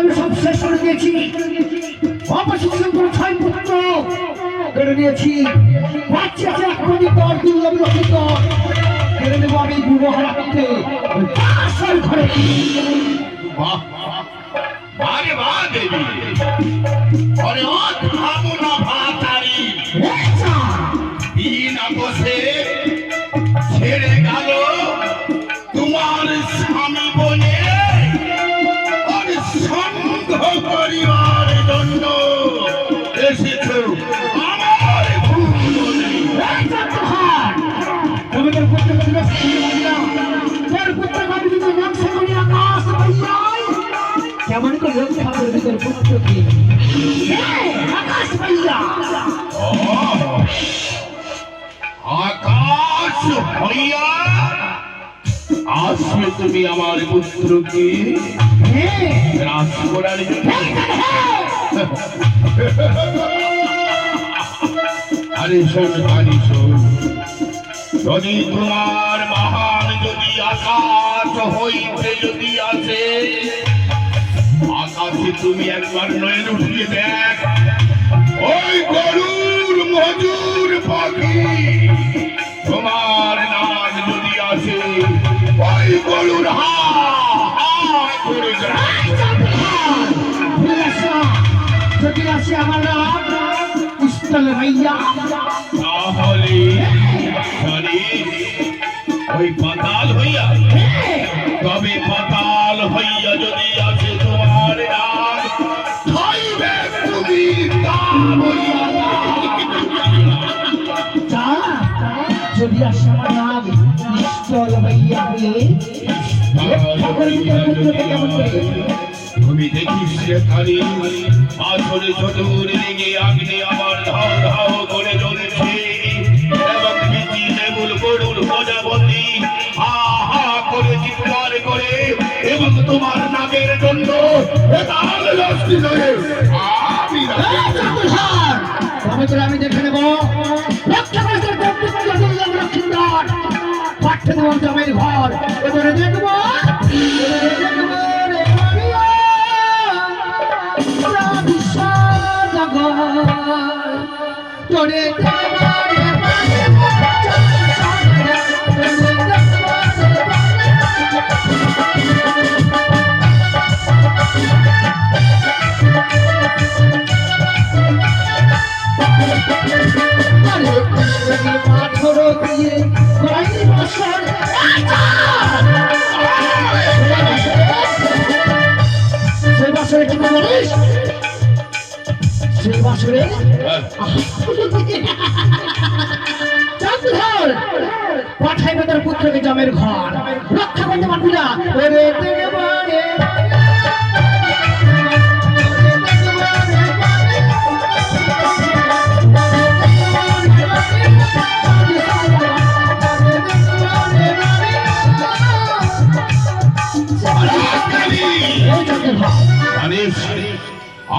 আমি সব শেষ করে দিয়েছি। অপশিষ্ট ছয় পুত্র কেড়ে নিয়েছি। বাচ্চা আছে একমাত্র পর দুর্লভ কেড়ে নেবো আমি বিবাহরা করতে ঘরে। আরে বাহ দেবী, আরে ভাবো না ভাতারি দিন বসে ছেড়ে গেল তোমার স্বামী বলে আর সঙ্গ করিবার জন্য এসেছ আমার তোমাদের পুত্র কেমন করে রক্ষা করবে তোর পুত্রকে? আকাশ ভাইয়া, আকাশ ভাইয়া আসবে তুমি আমার পুত্রকে রাজ করার আরে শোন আরে শোন, যদি তোমার মহান যদি আকাশ হইতে যদি আসে, আকাশে তুমি একবার নয়ন উঠিয়ে দেখ, ওই গরুর মজুর পাখি তোমার নাম যদি আসে, ওই গরুর হা করে যদি আসে আমার নাম স্থল ভাইয়া, তাহলে ওই পাতাল হইয়া, তবে পাতাল হইয়া যদি আসে তোমার নাম, খাইবে তুমি যদি আসে আমার নাম স্থল ভাইয়া হয়ে তুমি দেখিস সেখানে পাথরে চতুর লেগে আগ্নে আমার ধাও ধাও করে জ্বলছে, এবং বিচি লেবুল গরুর প্রজাপতি হা হা করে চিৎকার করে, এবং তোমার নামের জন্য আমি দেখে নেব পাঠ্য দেওয়ার জমির ঘর এবারে দেখবো তোরে পাথর দিয়ে বছর সেই বছরে কি বলিস? সেই বছরে পাঠাইবে তার পুত্রকে জমের ঘর রক্ষা করতে পারবি না।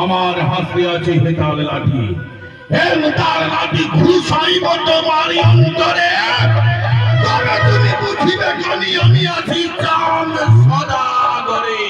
আমার হাতে আছে হেতাল লাঠি, হেতাল লাঠি ঘুষাইব তোমার অন্তরে, তবে তুমি বুঝিবে আমি আছি চাঁদ সদা করে।